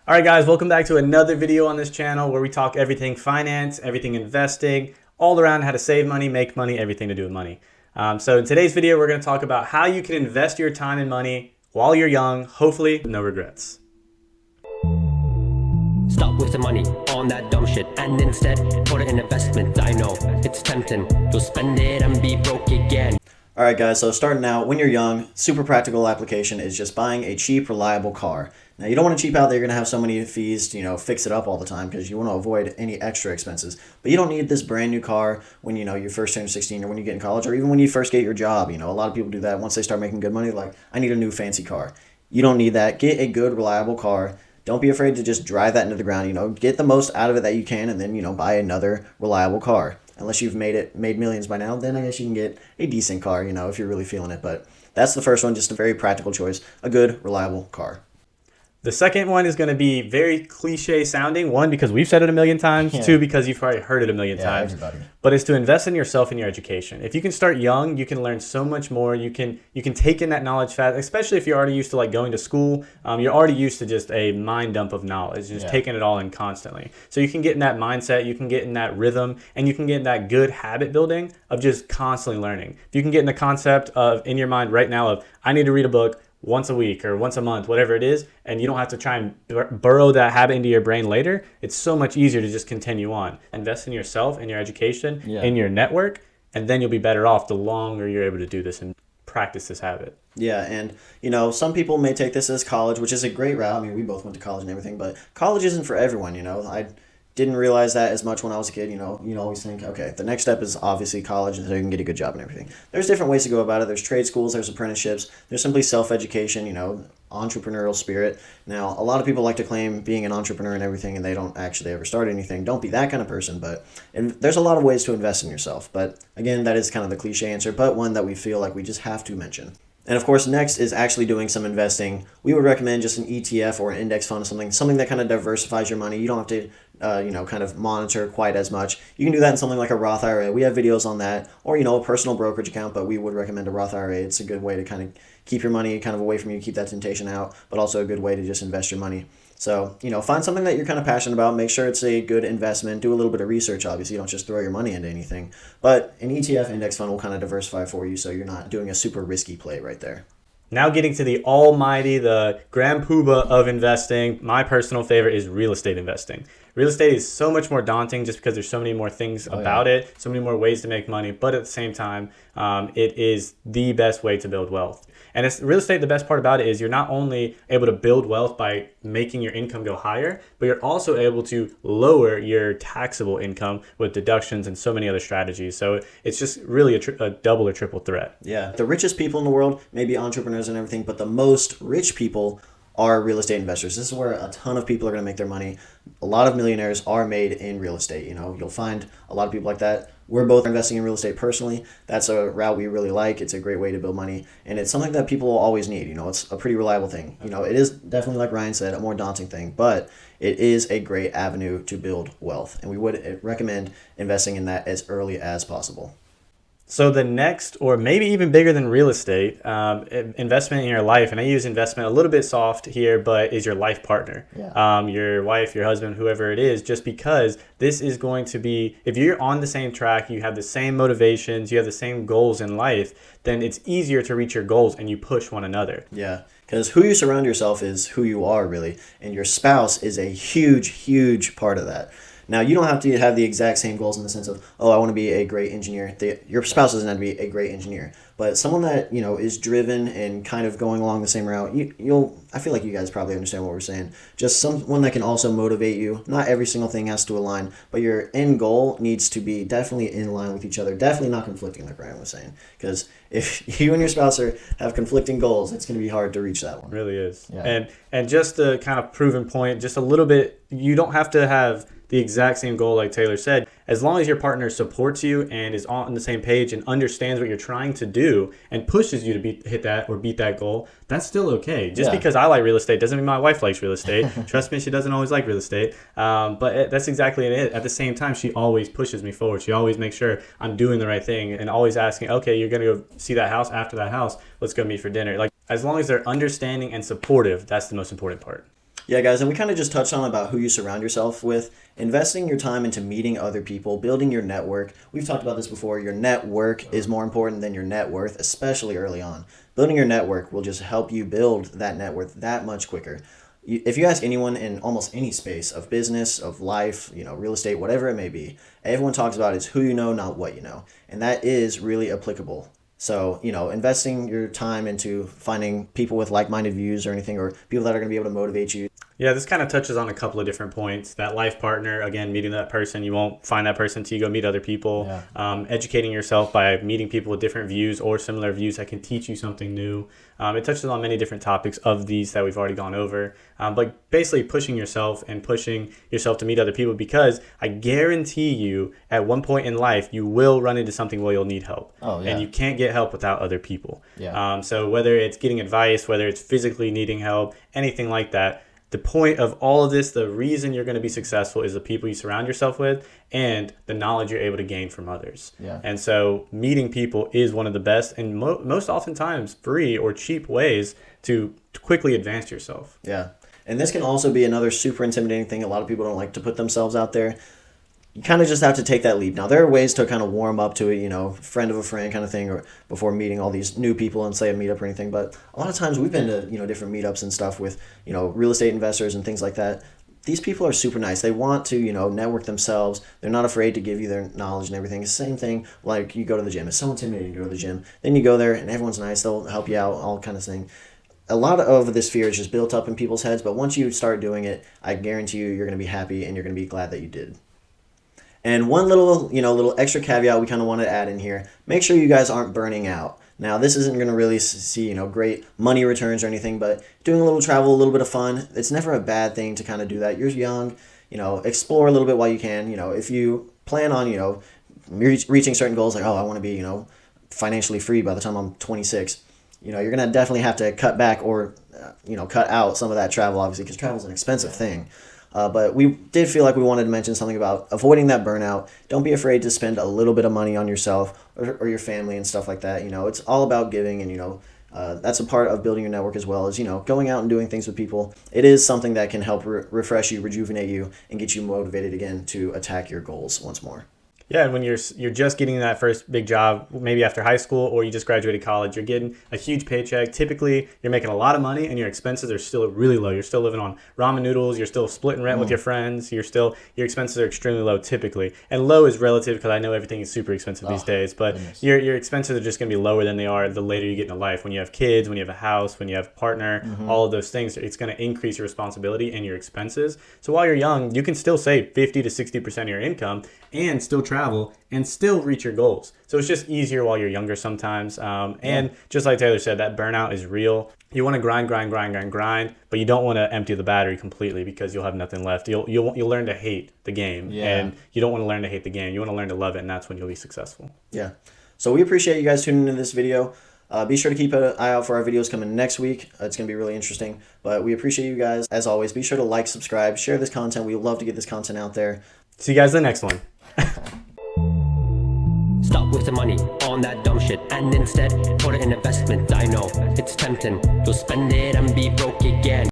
All right, guys, welcome back to another video on this channel where we talk everything finance, everything investing, all around how to save money, make money, everything to do with money. So in today's video, we're going to talk about how you can invest your time and money while you're young, hopefully with no regrets. Stop wasting money on that dumb shit and instead put it in investment. I know it's tempting. You'll spend it and be broke again. All right, guys, so starting out, when you're young, super practical application is just buying a cheap, reliable car. Now, you don't want to cheap out that you're going to have so many fees to, fix it up all the time because you want to avoid any extra expenses. But you don't need this brand new car when, you first turn 16 or when you get in college or even when you first get your job. A lot of people do that once they start making good money, like, I need a new fancy car. You don't need that. Get a good, reliable car. Don't be afraid to just drive that into the ground. Get the most out of it that you can and then, buy another reliable car. Unless you've made millions by now, then I guess you can get a decent car, if you're really feeling it. But that's the first one, just a very practical choice, a good, reliable car. The second one is going to be very cliche sounding. One, because we've said it a million times. Yeah. Two, because you've probably heard it a million times. Everybody. But it's to invest in yourself and your education. If you can start young, you can learn so much more. You can take in that knowledge fast, especially if you're already used to going to school. You're already used to just a mind dump of knowledge, just taking it all in constantly. So you can get in that mindset, you can get in that rhythm, and you can get in that good habit building of just constantly learning. If you can get in the concept of in your mind right now of I need to read a book once a week or once a month, whatever it is, and you don't have to try and burrow that habit into your brain later, it's so much easier to just continue on. Invest in yourself, in your education, in your network, and then you'll be better off the longer you're able to do this and practice this habit. Yeah, and, some people may take this as college, which is a great route. I mean, we both went to college and everything, but college isn't for everyone, I didn't realize that as much when I was a kid. You always think, okay, the next step is obviously college so you can get a good job and everything. There's different ways to go about it. There's trade schools, there's apprenticeships, there's simply self-education, entrepreneurial spirit. Now, a lot of people like to claim being an entrepreneur and everything, and they don't actually ever start anything. Don't be that kind of person, but there's a lot of ways to invest in yourself. But again, that is kind of the cliche answer, but one that we feel like we just have to mention. And of course, next is actually doing some investing. We would recommend just an ETF or an index fund, something that kind of diversifies your money. You don't have to, kind of monitor quite as much. You can do that in something like a Roth IRA. We have videos on that, or a personal brokerage account. But we would recommend a Roth IRA. It's a good way to kind of keep your money kind of away from you, keep that temptation out, but also a good way to just invest your money. So, find something that you're kind of passionate about. Make sure it's a good investment. Do a little bit of research, obviously. You don't just throw your money into anything. But an ETF index fund will kind of diversify for you so you're not doing a super risky play right there. Now getting to the almighty, the grand poobah of investing, my personal favorite is real estate investing. Real estate is so much more daunting just because there's so many more things about it, so many more ways to make money, but at the same time, it is the best way to build wealth. And real estate, the best part about it is you're not only able to build wealth by making your income go higher, but you're also able to lower your taxable income with deductions and so many other strategies. So it's just really a double or triple threat. Yeah, the richest people in the world may be entrepreneurs and everything, but the most rich people are real estate investors. This is where a ton of people are going to make their money. A lot of millionaires are made in real estate. You'll find a lot of people like that. We're both investing in real estate personally. That's a route we really like. It's a great way to build money, and it's something that people will always need. It's a pretty reliable thing. It is definitely, like Ryan said, a more daunting thing, but it is a great avenue to build wealth, and we would recommend investing in that as early as possible. So the next, or maybe even bigger than real estate, investment in your life, and I use investment a little bit soft here, but is your life partner, your wife, your husband, whoever it is, just because this is going to be, if you're on the same track, you have the same motivations, you have the same goals in life, then it's easier to reach your goals and you push one another. Yeah, because who you surround yourself is who you are, really, and your spouse is a huge, huge part of that. Now, you don't have to have the exact same goals in the sense of, I want to be a great engineer. Your spouse doesn't have to be a great engineer, but someone that, is driven and kind of going along the same route, I feel like you guys probably understand what we're saying. Just someone that can also motivate you. Not every single thing has to align, but your end goal needs to be definitely in line with each other. Definitely not conflicting, like Ryan was saying. Because if you and your spouse have conflicting goals, it's going to be hard to reach that one. It really is. Yeah. And just a kind of proven point, just a little bit, you don't have to have the exact same goal like Taylor said. As long as your partner supports you and is on the same page and understands what you're trying to do and pushes you to hit that or beat that goal, that's still okay. Just because I like real estate doesn't mean my wife likes real estate. Trust me, she doesn't always like real estate. But that's exactly it. At the same time, she always pushes me forward. She always makes sure I'm doing the right thing and always asking, okay, you're going to go see that house. After that house, let's go meet for dinner. Like, as long as they're understanding and supportive, that's the most important part. Yeah, guys, and we kind of just touched on about who you surround yourself with. Investing your time into meeting other people, building your network. We've talked about this before. Your network is more important than your net worth, especially early on. Building your network will just help you build that net worth that much quicker. If you ask anyone in almost any space of business, of life, real estate, whatever it may be, everyone talks about is who you know, not what you know. And that is really applicable. So, investing your time into finding people with like-minded views or anything, or people that are going to be able to motivate you. Yeah, this kind of touches on a couple of different points. That life partner, again, meeting that person. You won't find that person until you go meet other people. Yeah. Educating yourself by meeting people with different views or similar views that can teach you something new. It touches on many different topics of these that we've already gone over. But basically pushing yourself to meet other people, because I guarantee you at one point in life, you will run into something where you'll need help. Oh, yeah. And you can't get help without other people. Yeah. So whether it's getting advice, whether it's physically needing help, anything like that, the point of all of this, the reason you're going to be successful is the people you surround yourself with and the knowledge you're able to gain from others. Yeah. And so meeting people is one of the best and most oftentimes free or cheap ways to quickly advance yourself. Yeah. And this can also be another super intimidating thing. A lot of people don't like to put themselves out there. You kind of just have to take that leap. Now, there are ways to kind of warm up to it, friend of a friend kind of thing, or before meeting all these new people and say a meetup or anything. But a lot of times we've been to, different meetups and stuff with, real estate investors and things like that. These people are super nice. They want to, network themselves. They're not afraid to give you their knowledge and everything. It's the same thing like you go to the gym. It's so intimidating to go to the gym. Then you go there and everyone's nice. They'll help you out, all kind of thing. A lot of this fear is just built up in people's heads. But once you start doing it, I guarantee you're going to be happy and you're going to be glad that you did. And one little extra caveat we kind of want to add in here. Make sure you guys aren't burning out. Now, this isn't going to really see, great money returns or anything, but doing a little travel, a little bit of fun, it's never a bad thing to kind of do that. You're young, explore a little bit while you can. If you plan on, reaching certain goals, like, I want to be, financially free by the time I'm 26, you're going to definitely have to cut back or, cut out some of that travel, obviously, because travel is an expensive thing. But we did feel like we wanted to mention something about avoiding that burnout. Don't be afraid to spend a little bit of money on yourself or your family and stuff like that. It's all about giving, and that's a part of building your network as well as going out and doing things with people. It is something that can help refresh you, rejuvenate you, and get you motivated again to attack your goals once more. Yeah, and when you're just getting that first big job, maybe after high school or you just graduated college, you're getting a huge paycheck. Typically, you're making a lot of money and your expenses are still really low. You're still living on ramen noodles. You're still splitting rent with your friends. Your expenses are extremely low typically. And low is relative because I know everything is super expensive these days. But your expenses are just going to be lower than they are the later you get into life. When you have kids, when you have a house, when you have a partner, all of those things, it's going to increase your responsibility and your expenses. So while you're young, you can still save 50 to 60% of your income and still travel and still reach your goals. So it's just easier while you're younger sometimes. And just like Taylor said, that burnout is real. You want to grind, but you don't want to empty the battery completely because you'll have nothing left. You'll learn to hate the game, and you don't want to learn to hate the game. You want to learn to love it, and that's when you'll be successful. Yeah. So we appreciate you guys tuning into this video. Be sure to keep an eye out for our videos coming next week. It's going to be really interesting. But we appreciate you guys. As always, be sure to like, subscribe, share this content. We love to get this content out there. See you guys in the next one. Stop wasting money on that dumb shit and instead put it in investment. I know it's tempting. You'll spend it and be broke again.